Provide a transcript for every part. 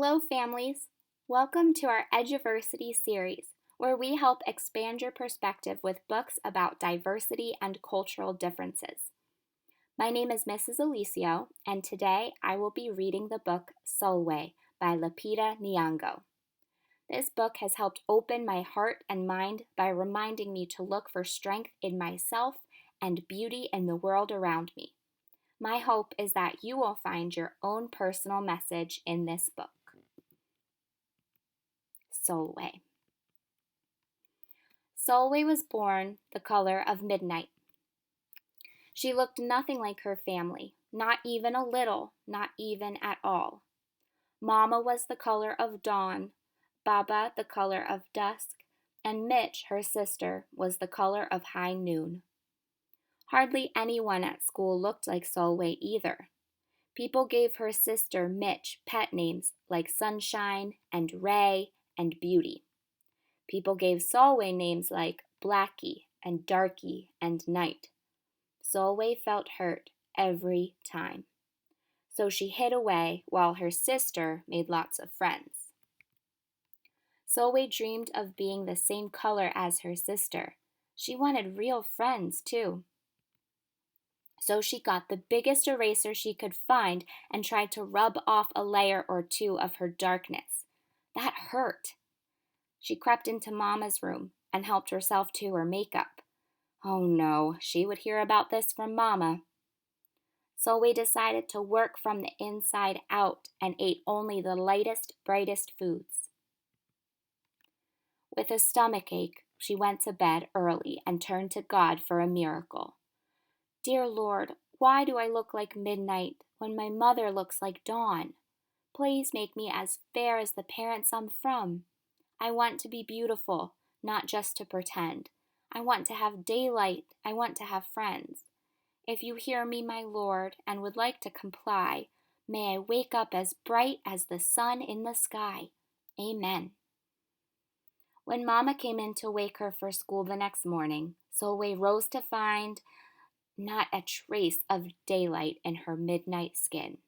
Hello, families. Welcome to our Eduversity series, where we help expand your perspective with books about diversity and cultural differences. My name is Mrs. Elisio, and today I will be reading the book Sulwe by Lupita Nyong'o. This book has helped open my heart and mind by reminding me to look for strength in myself and beauty in the world around me. My hope is that you will find your own personal message in this book. Sulwe. Sulwe was born the color of midnight. She looked nothing like her family, not even a little, not even at all. Mama was the color of dawn, Baba the color of dusk, and Mitch, her sister, was the color of high noon. Hardly anyone at school looked like Sulwe either. People gave her sister Mitch pet names like Sunshine and Ray and Beauty. People gave Sulwe names like Blackie and Darky and Night. Sulwe felt hurt every time. So she hid away while her sister made lots of friends. Sulwe dreamed of being the same color as her sister. She wanted real friends, too. So she got the biggest eraser she could find and tried to rub off a layer or two of her darkness. That hurt. She crept into Mama's room and helped herself to her makeup. Oh no, she would hear about this from Mama. Sulwe decided to work from the inside out and ate only the lightest, brightest foods. With a stomachache, she went to bed early and turned to God for a miracle. Dear Lord, why do I look like midnight when my mother looks like dawn? Please make me as fair as the parents I'm from. I want to be beautiful, not just to pretend. I want to have daylight. I want to have friends. If you hear me, my Lord, and would like to comply, may I wake up as bright as the sun in the sky. Amen. When Mama came in to wake her for school the next morning, Sulwe rose to find not a trace of daylight in her midnight skin.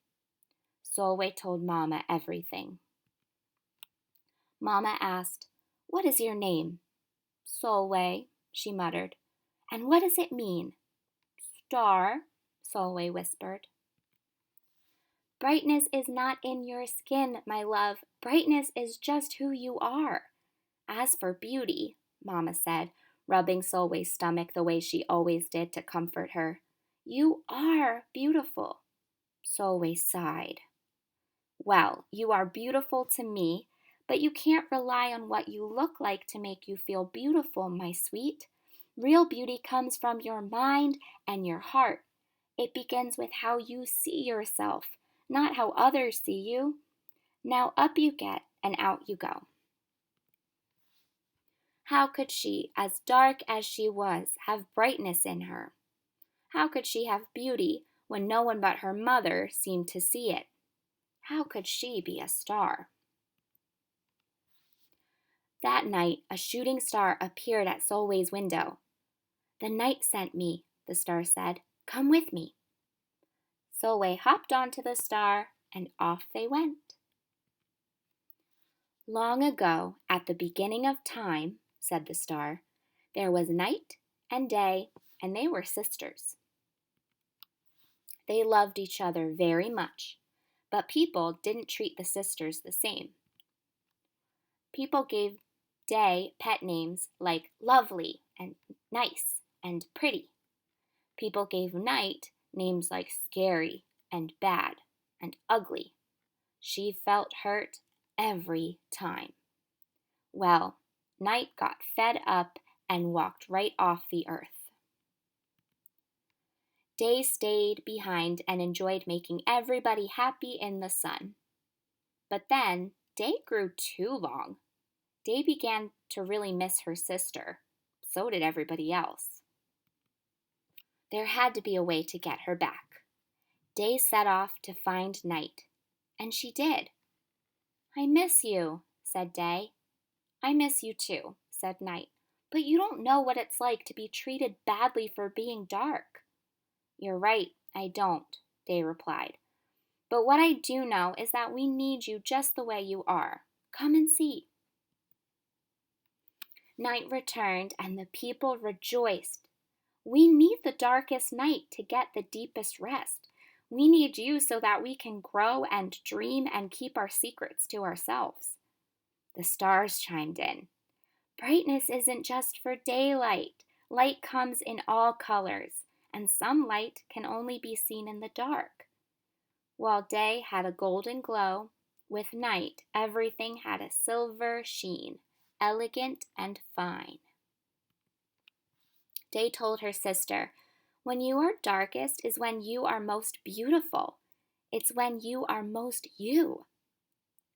Sulwe told Mama everything. Mama asked, "What is your name?" "Sulwe," she muttered. "And what does it mean?" "Star," Sulwe whispered. "Brightness is not in your skin, my love. Brightness is just who you are. As for beauty," Mama said, rubbing Sulwe's stomach the way she always did to comfort her, "you are beautiful." Sulwe sighed. "Well, you are beautiful to me, but you can't rely on what you look like to make you feel beautiful, my sweet. Real beauty comes from your mind and your heart. It begins with how you see yourself, not how others see you. Now up you get and out you go." How could she, as dark as she was, have brightness in her? How could she have beauty when no one but her mother seemed to see it? How could she be a star? That night, a shooting star appeared at Sulwe's window. "The night sent me," the star said. "Come with me." Sulwe hopped onto the star, and off they went. "Long ago, at the beginning of time," said the star, "there was night and day, and they were sisters. They loved each other very much, but people didn't treat the sisters the same. People gave Day pet names like lovely and nice and pretty. People gave Night names like scary and bad and ugly. She felt hurt every time. Well, Night got fed up and walked right off the earth. Day stayed behind and enjoyed making everybody happy in the sun. But then Day grew too long. Day began to really miss her sister. So did everybody else. There had to be a way to get her back. Day set off to find Night, and she did. "I miss you," said Day. "I miss you too," said Night, "but you don't know what it's like to be treated badly for being dark." "You're right, I don't," Day replied. But what I do know is that we need you just the way you are. Come and see." Night returned, and the people rejoiced. "We need the darkest night to get the deepest rest. We need you so that we can grow and dream and keep our secrets to ourselves." The stars chimed in. "Brightness isn't just for daylight. Light comes in all colors, and some light can only be seen in the dark." While day had a golden glow, with night everything had a silver sheen, elegant and fine. Day told her sister, "When you are darkest is when you are most beautiful. It's when you are most you."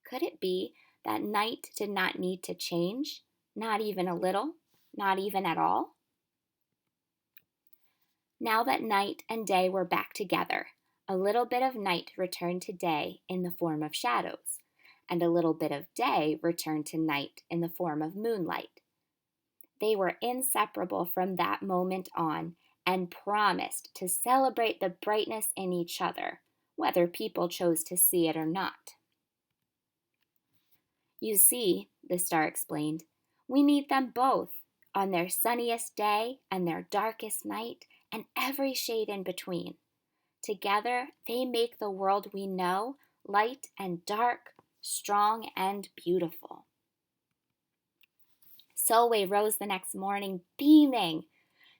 Could it be that night did not need to change? Not even a little? Not even at all? Now that night and day were back together, a little bit of night returned to day in the form of shadows, and a little bit of day returned to night in the form of moonlight. They were inseparable from that moment on and promised to celebrate the brightness in each other, whether people chose to see it or not. "You see," the star explained, "we need them both, on their sunniest day and their darkest night, and every shade in between. Together, they make the world we know light and dark, strong and beautiful." Sulwe rose the next morning beaming.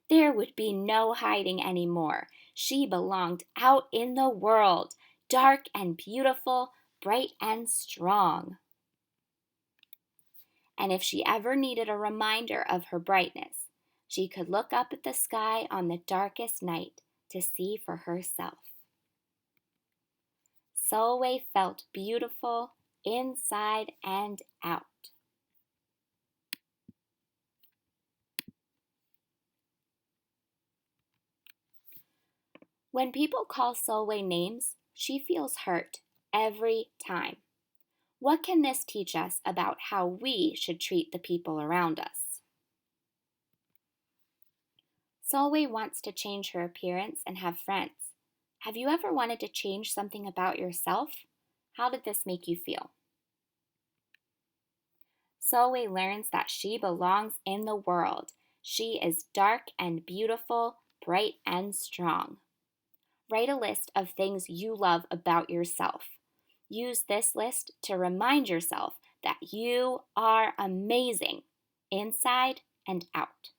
There would be no hiding anymore. She belonged out in the world, dark and beautiful, bright and strong. And if she ever needed a reminder of her brightness, she could look up at the sky on the darkest night to see for herself. Sulwe felt beautiful inside and out. When people call Sulwe names, she feels hurt every time. What can this teach us about how we should treat the people around us? Sulwe wants to change her appearance and have friends. Have you ever wanted to change something about yourself? How did this make you feel? Sulwe learns that she belongs in the world. She is dark and beautiful, bright and strong. Write a list of things you love about yourself. Use this list to remind yourself that you are amazing, inside and out.